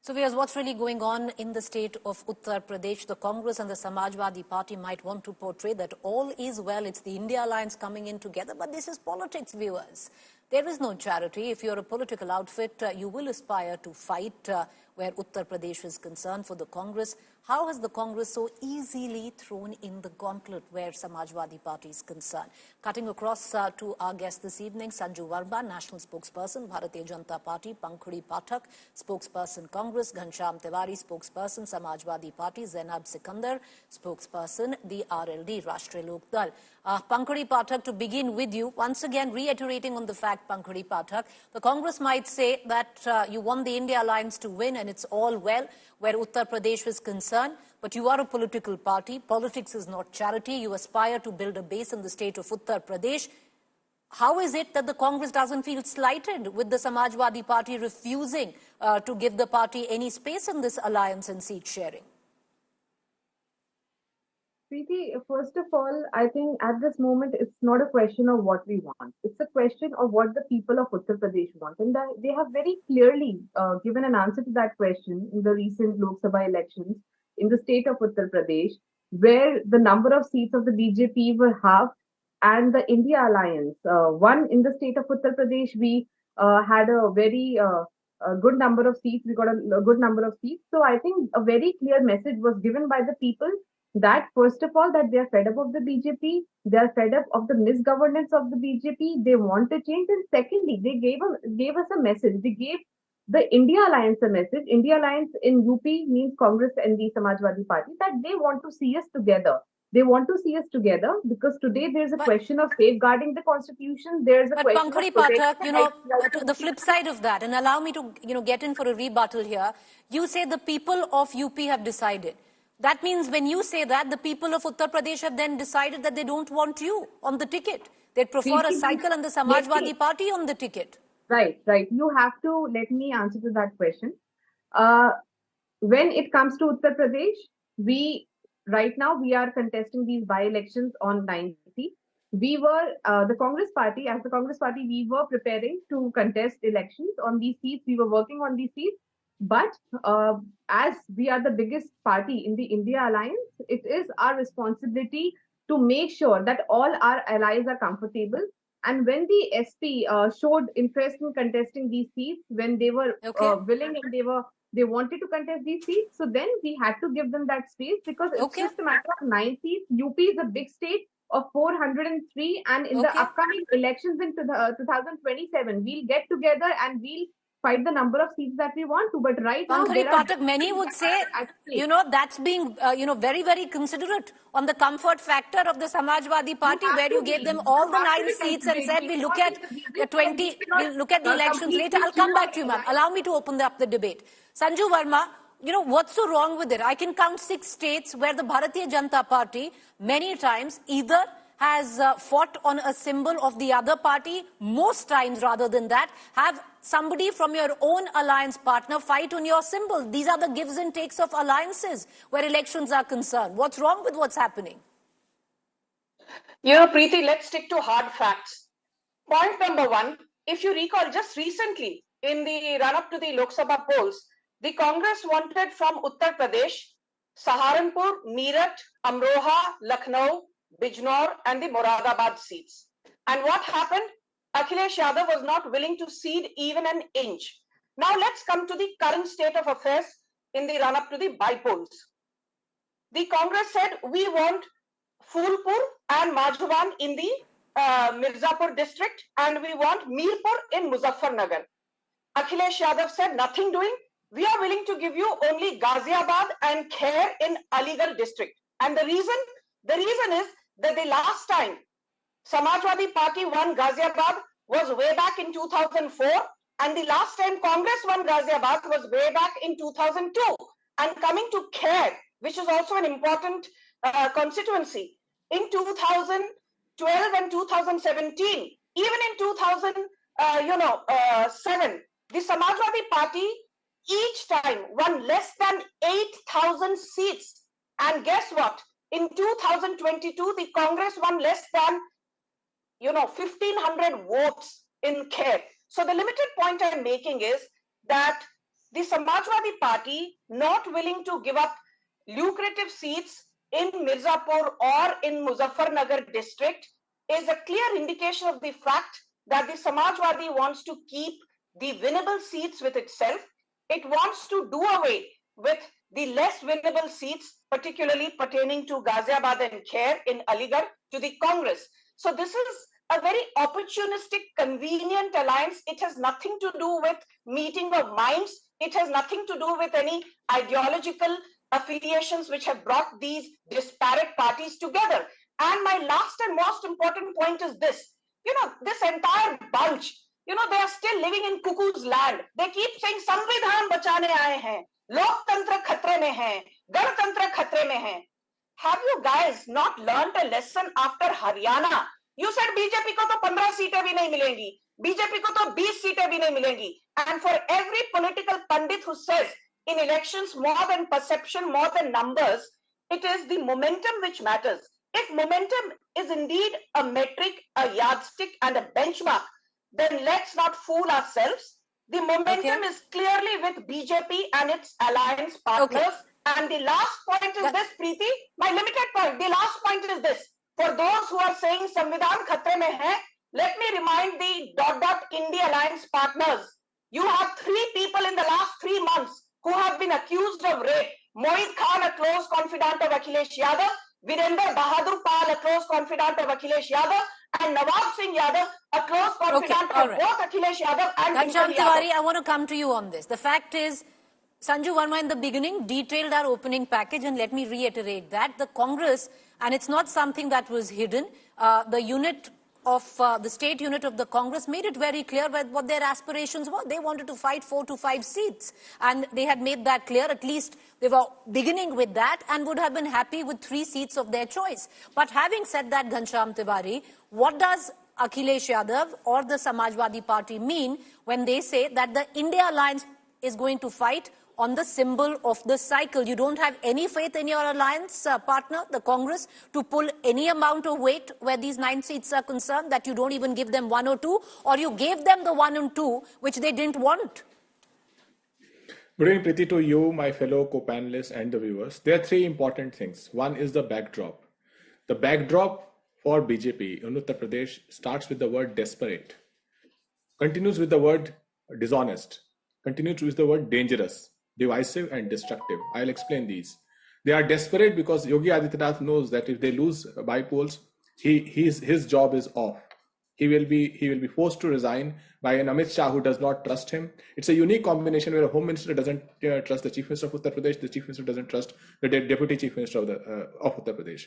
So, here's what's really going on in the state of Uttar Pradesh. The Congress and the Samajwadi Party might want to portray that all is well. It's the India alliance coming in together. But this is politics, viewers. There is no charity. If you're a political outfit, you will aspire to fight where Uttar Pradesh is concerned for the Congress. How has the Congress so easily thrown in the gauntlet where Samajwadi Party is concerned? Cutting across to our guest this evening, Sanju Varma, National Spokesperson, Bharatiya Janta Party, Pankhuri Pathak, Spokesperson Congress, Ghanshyam Tiwari, Spokesperson Samajwadi Party, Zainab Sikandar, Spokesperson the RLD, Rashtriya Lok Dal. Pankhuri Pathak, to begin with you, once again reiterating on the fact, Pankhuri Pathak, the Congress might say that you want the India alliance to win and it's all well where Uttar Pradesh is concerned, but you are a political party. Politics is not charity. You aspire to build a base in the state of Uttar Pradesh. How is it that the Congress doesn't feel slighted with the Samajwadi Party refusing to give the party any space in this alliance and seat sharing? Preeti, first of all, I think at this moment, it's not a question of what we want. It's a question of what the people of Uttar Pradesh want. And they have very clearly given an answer to that question in the recent Lok Sabha elections in the state of Uttar Pradesh, where the number of seats of the BJP were halved and the India alliance. One, in the state of Uttar Pradesh, we had a very good number of seats. We got a good number of seats. So I think a very clear message was given by the people that first of all, that they are fed up of the BJP, they are fed up of the misgovernance of the BJP, they want a change. And secondly, they gave us a message. They gave the India Alliance a message. India Alliance in UP means Congress and the Samajwadi Party, that they want to see us together. They want to see us together because today there's a question of safeguarding the constitution. There's a question Pankhuri of Pathak, the flip side of that, and allow me to get in for a rebuttal here. You say the people of UP have decided. That means when you say that, the people of Uttar Pradesh have then decided that they don't want you on the ticket. They'd prefer a cycle and the Samajwadi Party on the ticket. Right. You have to let me answer to that question. When it comes to Uttar Pradesh, right now we are contesting these by-elections on 9th. We were, the Congress Party, as the Congress Party, we were preparing to contest elections on these seats. We were working on these seats. But as we are the biggest party in the India alliance, it is our responsibility to make sure that all our allies are comfortable. And when the SP showed interest in contesting these seats, when they were willing and they wanted to contest these seats, so then we had to give them that space because it's just a matter of 9 seats. UP is a big state of 403, and in the upcoming elections in 2027, we'll get together and we'll fight the number of seats that we want to. But right now, Pankhuri Pathak, many would say, that's being, very, very considerate on the comfort factor of the Samajwadi Party, where you gave them all the 9 seats and said, we'll look at the elections later. I'll come back to you, ma'am. Allow me to open up the debate. Sanju Varma, what's so wrong with it? I can count 6 states where the Bharatiya Janta Party many times either has fought on a symbol of the other party, most times rather than that, have somebody from your own alliance partner fight on your symbol. These are the gives and takes of alliances where elections are concerned. What's wrong with what's happening? Preeti, let's stick to hard facts. Point number 1, if you recall, just recently in the run-up to the Lok Sabha polls, the Congress wanted from Uttar Pradesh, Saharanpur, Meerut, Amroha, Lucknow, Bijnor and the Moradabad seats. And what happened? Akhilesh Yadav was not willing to cede even an inch. Now let's come to the current state of affairs in the run-up to the by-polls. The Congress said, we want Phulpur and Majhavan in the Mirzapur district, and we want Mirpur in Muzaffarnagar. Akhilesh Yadav said, nothing doing. We are willing to give you only Ghaziabad and Khair in Aligarh district. And the reason is that the last time Samajwadi Party won Ghaziabad was way back in 2004, and the last time Congress won Ghaziabad was way back in 2002. And coming to Khair, which is also an important constituency, in 2012 and 2017, even in 2007, the Samajwadi Party each time won less than 8,000 seats. And guess what? In 2022, the Congress won less than 1,500 votes in Khair. So the limited point I'm making is that the Samajwadi Party not willing to give up lucrative seats in Mirzapur or in Muzaffarnagar district is a clear indication of the fact that the Samajwadi wants to keep the winnable seats with itself. It wants to do away with the less winnable seats, particularly pertaining to Ghaziabad and Khair in Aligarh, to the Congress. So this is a very opportunistic, convenient alliance. It has nothing to do with meeting of minds. It has nothing to do with any ideological affiliations which have brought these disparate parties together. And my last and most important point is this. This entire bunch, they are still living in cuckoo's land. They keep saying, Samvidhan bachane aaye hain, Loktantra khatre mein hai, Ganatantra khatre mein hai. Have you guys not learned a lesson after Haryana? You said BJP ko to 15 seatein bhi nahi milengi. BJP ko to 20 seatein bhi nahi milengi. And for every political pandit who says in elections more than perception, more than numbers, it is the momentum which matters. If momentum is indeed a metric, a yardstick and a benchmark, then let's not fool ourselves. The momentum is clearly with BJP and its alliance partners. And the last point is this, Preeti, my limited point. The last point is this. For those who are saying Samvidhan khatre mein hai, let me remind the India alliance partners. You have 3 people in the last 3 months who have been accused of rape. Mohit Khan, a close confidant of Akhilesh Yadav, Virender Bahadur Pal, a close confidant of Akhilesh Yadav, and Nawab Singh Yadav, a close confidant of both Akhilesh Yadav and Ghanshyam Tiwari, I want to come to you on this. The fact is, Sanju Varma in the beginning detailed our opening package, and let me reiterate that. The Congress, and it's not something that was hidden, the unit of the state unit of the Congress made it very clear what their aspirations were. They wanted to fight 4 to 5 seats, and they had made that clear. At least they were beginning with that and would have been happy with 3 seats of their choice. But having said that, Ghanshyam Tiwari, what does Akhilesh Yadav or the Samajwadi Party mean when they say that the India Alliance is going to fight on the symbol of the cycle? You don't have any faith in your alliance partner, the Congress, to pull any amount of weight where these 9 seats are concerned, that you don't even give them 1 or 2, or you gave them the 1 and 2, which they didn't want? Good evening, Preeti, to you, my fellow co-panelists and the viewers. There are 3 important things. One is the backdrop. The backdrop for BJP in Uttar Pradesh starts with the word desperate, continues with the word dishonest, continues with the word dangerous, divisive and destructive. I'll explain these. They are desperate because Yogi Adityanath knows that if they lose by polls, his job is off. He will be forced to resign by an Amit Shah who does not trust him. It's a unique combination where a home minister doesn't trust the chief minister of Uttar Pradesh, the chief minister doesn't trust the deputy chief minister of Uttar Pradesh.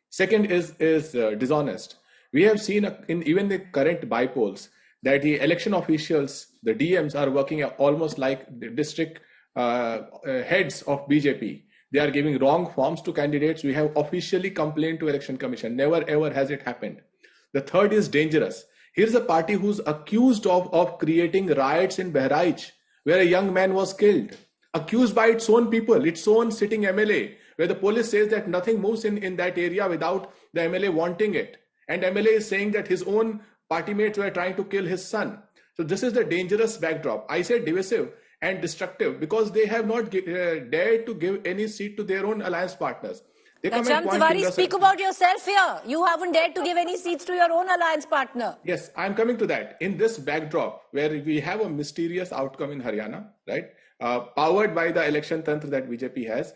Second is dishonest. We have seen in even the current by-polls that the election officials, the DMs, are working almost like the district heads of BJP. They are giving wrong forms to candidates. We have officially complained to Election Commission. Never ever has it happened. The third is dangerous. Here's a party who's accused of creating riots in Bahraich, where a young man was killed, accused by its own people, its own sitting MLA, where the police says that nothing moves in that area without the MLA wanting it. And MLA is saying that his own party mates were trying to kill his son. So this is the dangerous backdrop. I said divisive and destructive because they have not dared to give any seat to their own alliance partners. Ghanshyam Tiwari, speak about yourself here. You haven't dared to give any seats to your own alliance partner. Yes, I'm coming to that. In this backdrop, where we have a mysterious outcome in Haryana, right, powered by the election tantra that BJP has,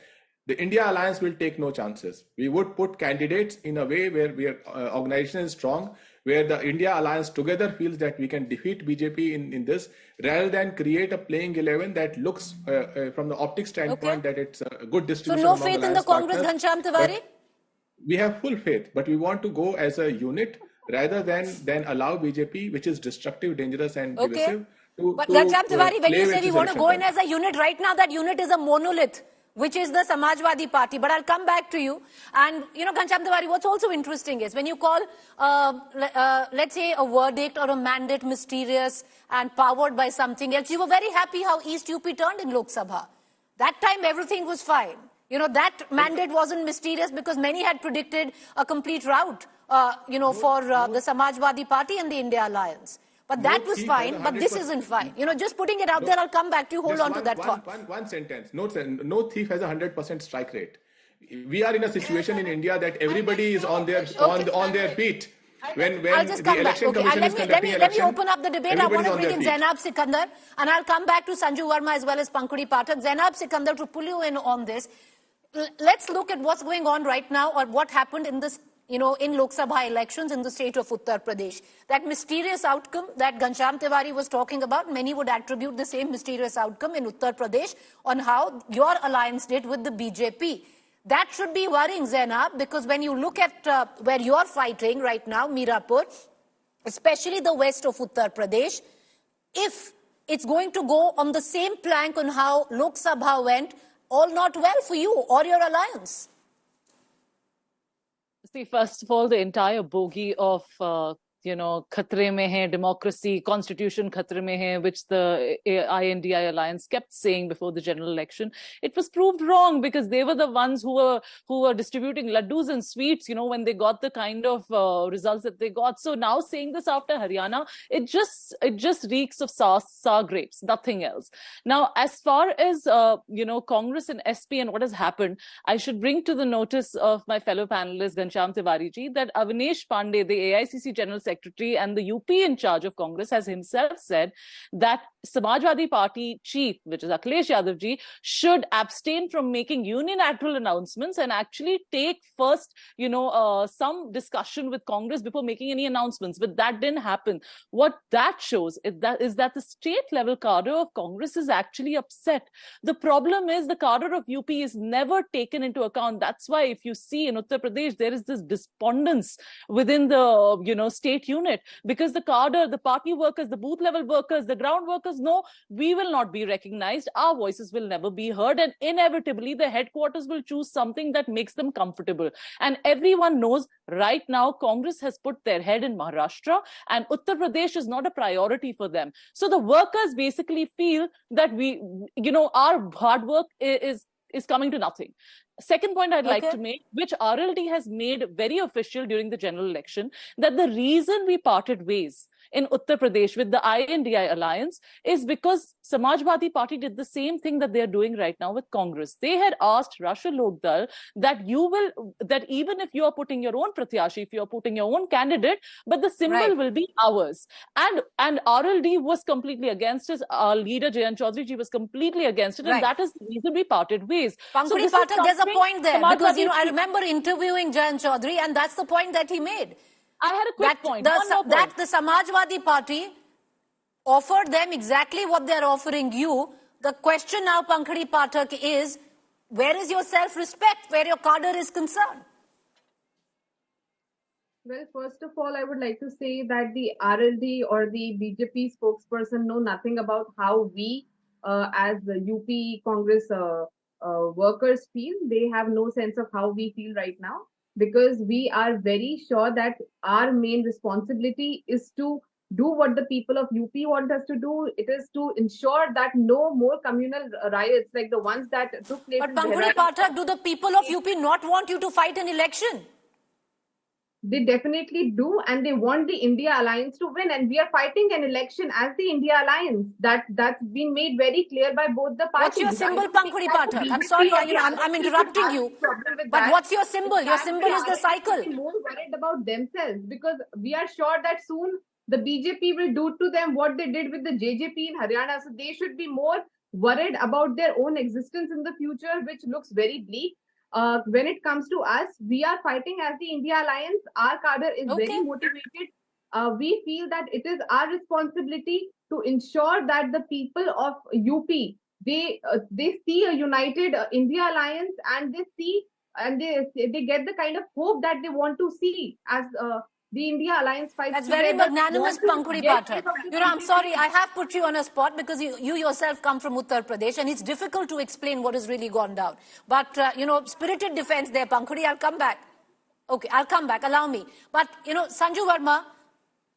the India Alliance will take no chances. We would put candidates in a way where organization is strong, where the India Alliance together feels that we can defeat BJP in this, rather than create a playing 11 that looks from the optic standpoint that it's a good distribution. So no faith in the Congress, Ghanshyam Tiwari? We have full faith, but we want to go as a unit rather than allow BJP, which is destructive, dangerous and divisive. But Ghanshyam Tiwari, when you say we want to go in as a unit, right now that unit is a monolith, which is the Samajwadi Party. But I'll come back to you. And, Ghanshyam Tiwari, what's also interesting is when you call, let's say, a verdict or a mandate mysterious and powered by something else, you were very happy how East UP turned in Lok Sabha. That time, everything was fine. That mandate wasn't mysterious because many had predicted a complete rout, for the Samajwadi Party and the India Alliance. But No that was thief has fine, but this 100%. isn't fine. Just putting it out there, I'll come back to you. Hold on to that thought. One sentence. No thief has a 100% strike rate. We are in a situation in India that everybody is on their beat. When I'll just the come back. election commission is conducting Let me election, open up the debate. I want to bring in feet. Zainab Sikandar, and I'll come back to Sanju Varma as well as Pankhuri Pathak. Zainab Sikandar, to pull you in on this, let's look at what's going on right now, or what happened in this, in Lok Sabha elections in the state of Uttar Pradesh. That mysterious outcome that Ghanshyam Tiwari was talking about, many would attribute the same mysterious outcome in Uttar Pradesh on how your alliance did with the BJP. That should be worrying, Zainab, because when you look at where you're fighting right now, Mirapur, especially the west of Uttar Pradesh, if it's going to go on the same plank on how Lok Sabha went, all not well for you or your alliance. See, first of all, the entire bogey of, khatre mein hai, democracy, constitution khatre mein hai, which the INDI alliance kept saying before the general election, it was proved wrong because they were the ones who were distributing laddus and sweets, when they got the kind of results that they got. So now saying this after Haryana, it just reeks of sour grapes, nothing else. Now, as far as, Congress and SP and what has happened, I should bring to the notice of my fellow panelist, Ghanshyam Tiwari ji, that Avnish Pandey, the AICC General Secretary and the UP in charge of Congress, has himself said that Samajwadi Party chief, which is Akhilesh Yadav ji, should abstain from making unilateral announcements and actually take first, some discussion with Congress before making any announcements. But that didn't happen. What that shows is that the state level cadre of Congress is actually upset. The problem is the cadre of UP is never taken into account. That's why if you see in Uttar Pradesh, there is this despondence within the, state unit, because the cadre, the party workers, the booth level workers, the ground workers know we will not be recognized. Our voices will never be heard. And inevitably, the headquarters will choose something that makes them comfortable. And everyone knows right now, Congress has put their head in Maharashtra and Uttar Pradesh is not a priority for them. So the workers basically feel that our hard work is coming to nothing. Second point I'd like to make, which RLD has made very official during the general election, that the reason we parted ways in Uttar Pradesh with the INDI alliance is because Samajwadi Party did the same thing that they are doing right now with Congress. They had asked Rashtriya Lok Dal that even if you are putting your own pratyashi, if you are putting your own candidate, but the symbol will be ours. And RLD was completely against it. Our leader Jayant Chaudhary ji was completely against it, and that is the reason we parted ways. Pankhuri Pathak, there's a point there, because I remember interviewing Jayant Chaudhary, and that's the point that he made. I had a quick point. That the Samajwadi Party offered them exactly what they're offering you. The question now, Pankhuri Pathak, is where is your self-respect, where your cadre is concerned? Well, first of all, I would like to say that the RLD or the BJP spokesperson know nothing about how we, as the UP Congress workers feel. They have no sense of how we feel right now, because we are very sure that our main responsibility is to do what the people of UP want us to do. It is to ensure that no more communal riots like the ones that took place. But Pankhuri Pathak, do the people of UP not want you to fight an election? They definitely do, and they want the India Alliance to win. And we are fighting an election as the India Alliance. That's been made very clear by both the parties. What's your symbol, Pankhuri Pathak? I'm sorry, I'm interrupting you. But what's your symbol? Your symbol is the cycle. They are more worried about themselves, because we are sure that soon the BJP will do to them what they did with the JJP in Haryana. So they should be more worried about their own existence in the future, which looks very bleak. When it comes to us, we are fighting as the India Alliance. Our cadre is very motivated. We feel that it is our responsibility to ensure that the people of UP, they see a united India Alliance, and they get the kind of hope that they want to see as the India Alliance fights. That's very magnanimous, Pankhuri Pathak. I'm sorry, I have put you on a spot because you yourself come from Uttar Pradesh, and it's difficult to explain what has really gone down. But, spirited defense there, Pankhuri, I'll come back. Okay, I'll come back, allow me. But, Sanju Varma,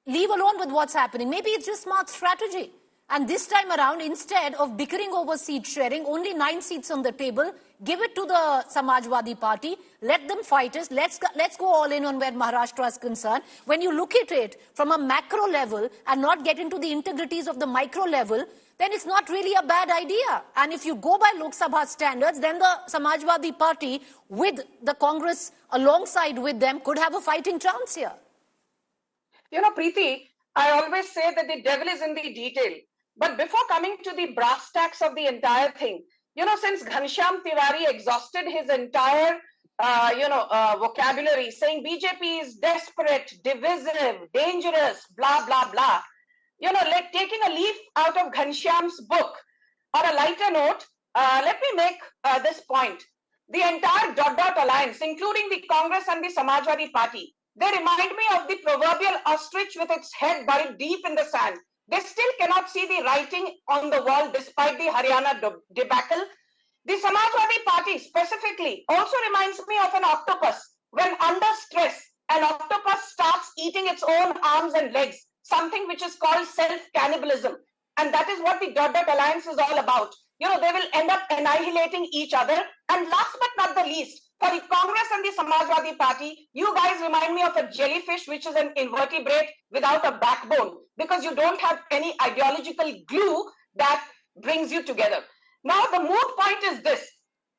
leave alone with what's happening. Maybe it's just smart strategy. And this time around, instead of bickering over seat sharing, only 9 seats on the table, give it to the Samajwadi Party, let them fight us, let's go all in on where Maharashtra is concerned. When you look at it from a macro level and not get into the integrities of the micro level, then it's not really a bad idea. And if you go by Lok Sabha standards, then the Samajwadi Party with the Congress alongside with them could have a fighting chance here. You know, Preeti, I always say that the devil is in the detail. But before coming to the brass tacks of the entire thing, you know, since Ghanshyam Tiwari exhausted his entire, vocabulary, saying BJP is desperate, divisive, dangerous, blah, blah, blah. You know, like taking a leaf out of Ghanshyam's book, on a lighter note, let me make this point. The entire alliance, including the Congress and the Samajwadi Party, they remind me of the proverbial ostrich with its head buried deep in the sand. They still cannot see the writing on the wall despite the Haryana debacle. The Samajwadi Party specifically also reminds me of an octopus. When under stress, an octopus starts eating its own arms and legs, something which is called self-cannibalism. And that is what the alliance is all about. You know, they will end up annihilating each other. And last but not the least, for the Congress and the Samajwadi Party, you guys remind me of a jellyfish, which is an invertebrate without a backbone, because you don't have any ideological glue that brings you together. Now, the moot point is this.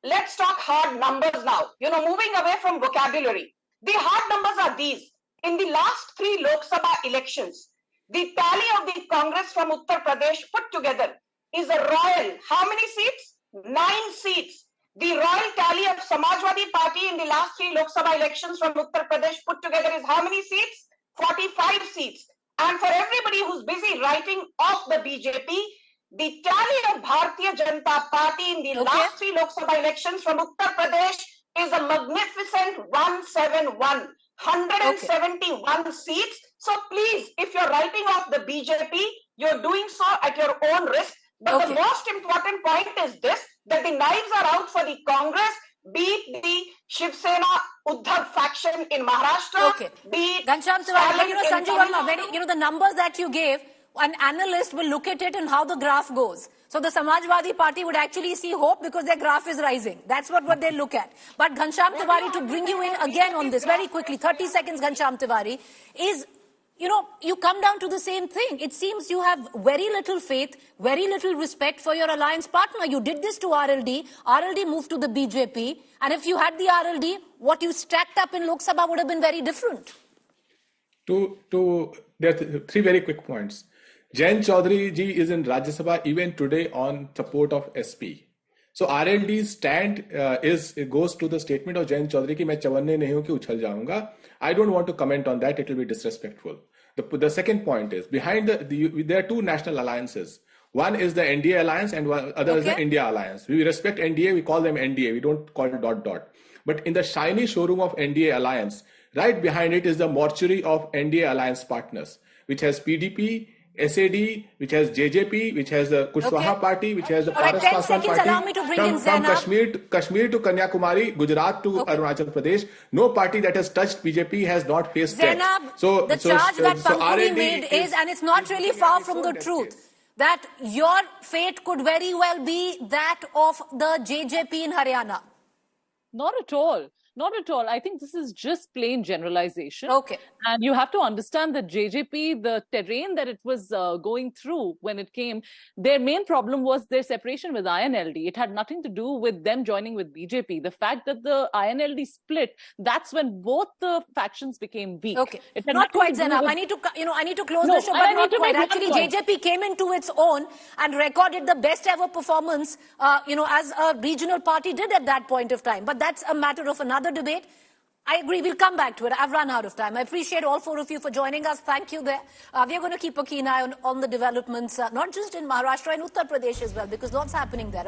Let's talk hard numbers now. You know, moving away from vocabulary. The hard numbers are these. In the last 3 Lok Sabha elections, the tally of the Congress from Uttar Pradesh put together is a royal, how many seats? 9 seats. The royal tally of Samajwadi Party in the last 3 Lok Sabha elections from Uttar Pradesh put together is how many seats? 45 seats. And for everybody who's busy writing off the BJP, the tally of Bharatiya Janta Party in the last 3 Lok Sabha elections from Uttar Pradesh is a magnificent 171. 171 seats. So please, if you're writing off the BJP, you're doing so at your own risk. But the most important point is this, that the knives are out for the Congress, be it the Shiv Sena Uddhav faction in Maharashtra, be it Ghanshyam Tiwari, Sanju Varma, the numbers that you gave, an analyst will look at it and how the graph goes. So the Samajwadi Party would actually see hope because their graph is rising. That's what they look at. But Ghanshyam Tiwari, to bring you in again on this very quickly, 30 seconds, Ghanshyam Tiwari, is, you come down to the same thing. It seems you have very little faith, very little respect for your alliance partner. You did this to RLD. RLD moved to the BJP. And if you had the RLD, what you stacked up in Lok Sabha would have been very different. There are 3 very quick points. Jain Chaudhary ji is in Rajya Sabha even today on support of SP. So RLD's stand goes to the statement of Jain Chaudhary ki main chawanne nahi hu ki uchhal jaunga. I don't want to comment on that. It will be disrespectful. The second point is behind there are 2 national alliances. One is the NDA alliance and one other is the India alliance. We respect NDA. We call them NDA. We don't call it ... But in the shiny showroom of NDA alliance, right behind it is the mortuary of NDA alliance partners, which has PDP, SAD, which has JJP, which has the Kushwaha Party, which has the Paras Paswan Party. Allow me to bring in from Kashmir to Kanyakumari, Gujarat to Arunachal Pradesh, no party that has touched BJP has not faced Zainab, the charge that Pankhuri made is, and it's not really far from the truth, that your fate could very well be that of the JJP in Haryana. Not at all. Not at all. I think this is just plain generalization. Okay. And you have to understand that JJP, the terrain that it was going through when it came, their main problem was their separation with INLD. It had nothing to do with them joining with BJP. The fact that the INLD split, that's when both the factions became weak. Okay. Not quite, Zainab. I need to close the show, but not quite. Actually, JJP came into its own and recorded the best ever performance, as a regional party did at that point of time. But that's a matter of another debate. I agree, we'll come back to it. I've run out of time. I appreciate all 4 of you for joining us. Thank you there. We're going to keep a keen eye on the developments, not just in Maharashtra, in Uttar Pradesh as well, because lots happening there.